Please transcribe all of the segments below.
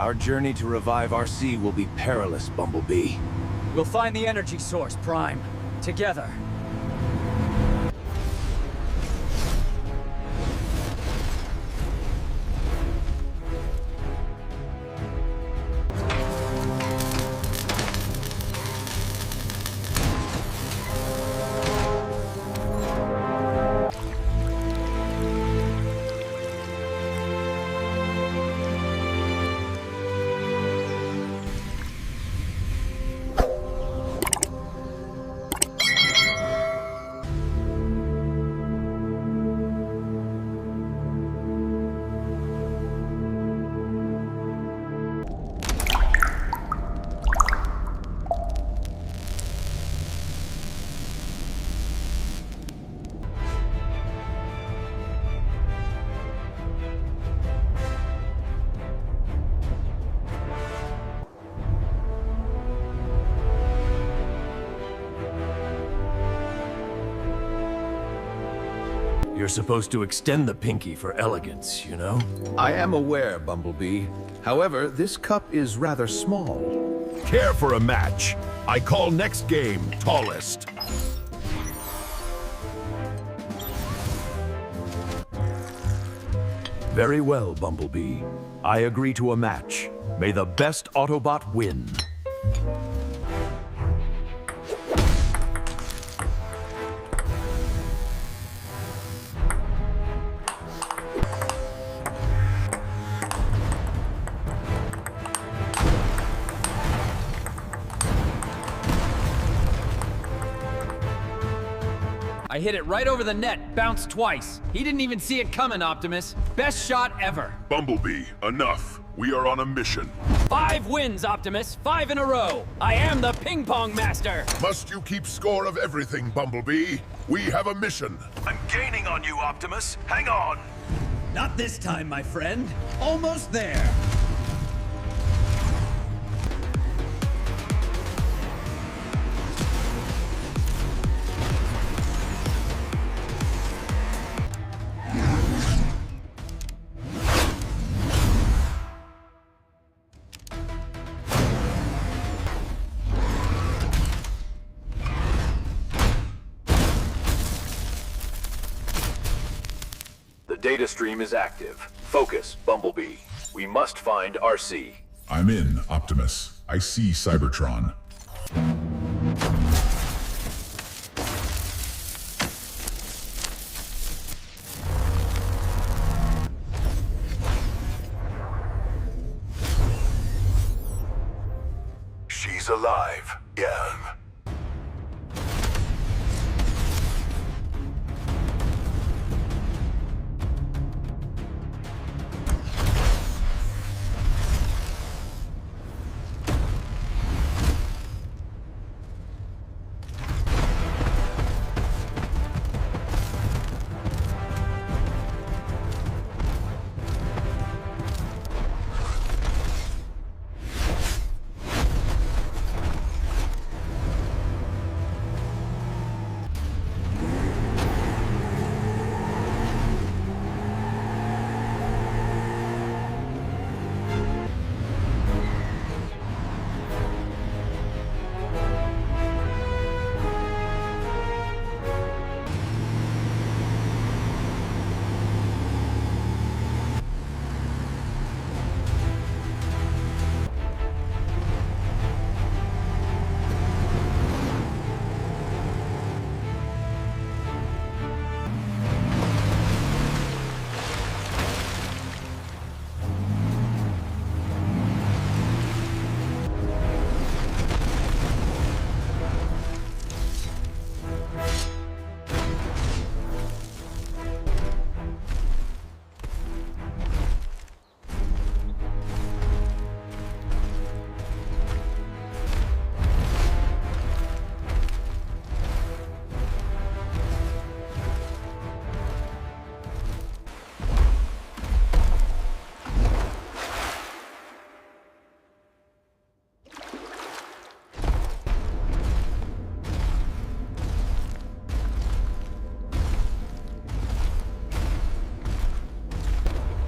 Our journey to revive Arcee will be perilous, Bumblebee. We'll find the energy source, Prime. Together. You're supposed to extend the pinky for elegance, you know? I am aware, Bumblebee. However, this cup is rather small. Care for a match? I call next game tallest. Very well, Bumblebee. I agree to a match. May the best Autobot win. I hit it right over the net, bounced twice. He didn't even see it coming, Optimus. Best shot ever. Bumblebee, enough. We are on a mission. 5 wins, Optimus. 5 in a row. I am the ping pong master. Must you keep score of everything, Bumblebee? We have a mission. I'm gaining on you, Optimus. Hang on. Not this time, my friend. Almost there. The data stream is active. Focus, Bumblebee. We must find Arcee. I'm in, Optimus. I see Cybertron. She's alive. Yeah.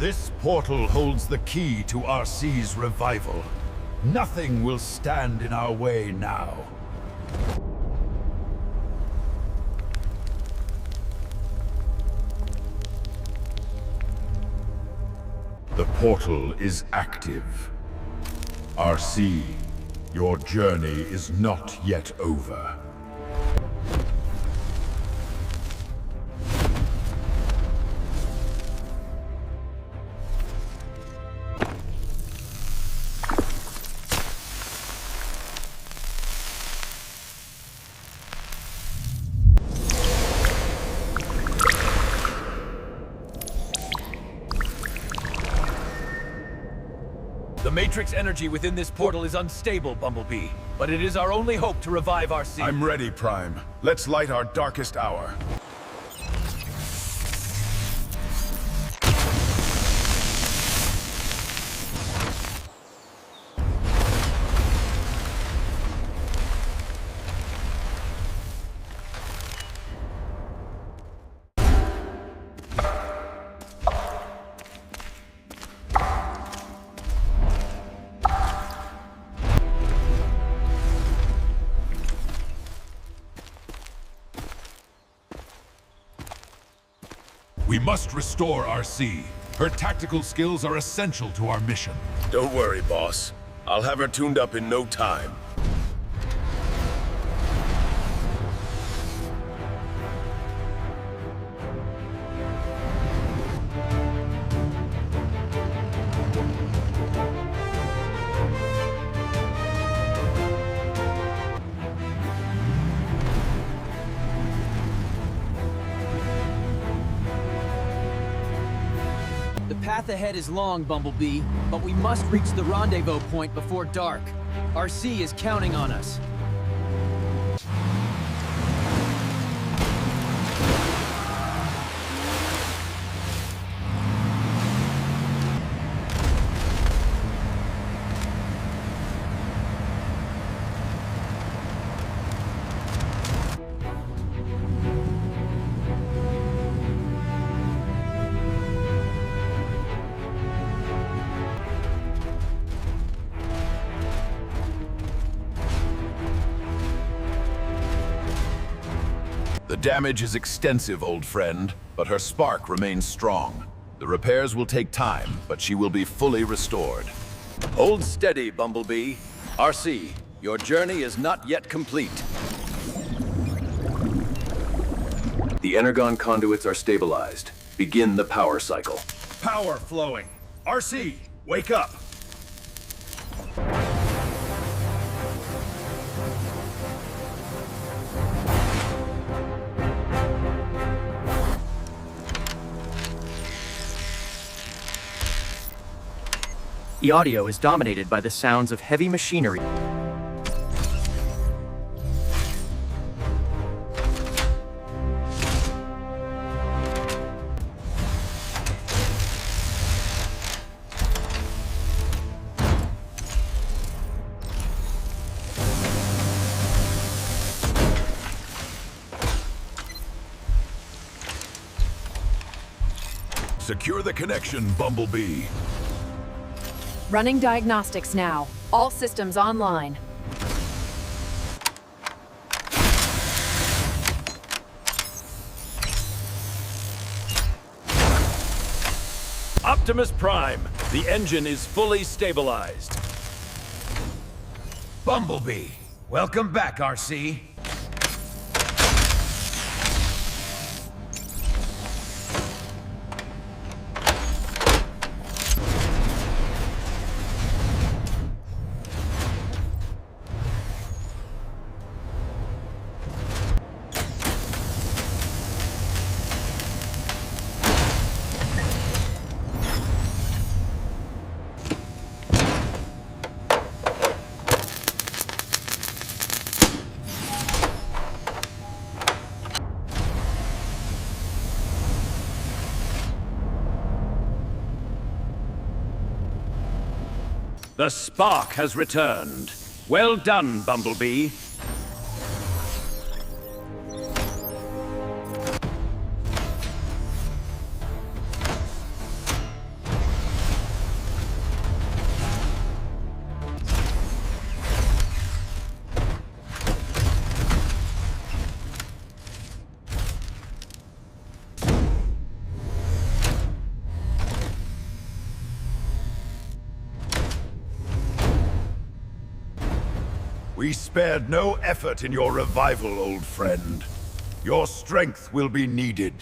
This portal holds the key to Arcee's revival. Nothing will stand in our way now. The portal is active. Arcee, your journey is not yet over. The Matrix energy within this portal is unstable, Bumblebee. But it is our only hope to revive Arcee. I'm ready, Prime. Let's light our darkest hour. We must restore Arcee. Her tactical skills are essential to our mission. Don't worry, boss. I'll have her tuned up in no time. The path ahead is long, Bumblebee, but we must reach the rendezvous point before dark. Arcee is counting on us. The damage is extensive, old friend, but her spark remains strong. The repairs will take time, but she will be fully restored. Hold steady, Bumblebee. Arcee, your journey is not yet complete. The energon conduits are stabilized. Begin the power cycle. Power flowing. Arcee, wake up! The audio is dominated by the sounds of heavy machinery. Secure the connection, Bumblebee. Running diagnostics now. All systems online. Optimus Prime, the engine is fully stabilized. Bumblebee, welcome back, Arcee. The spark has returned. Well done, Bumblebee. We spared no effort in your revival, old friend. Your strength will be needed.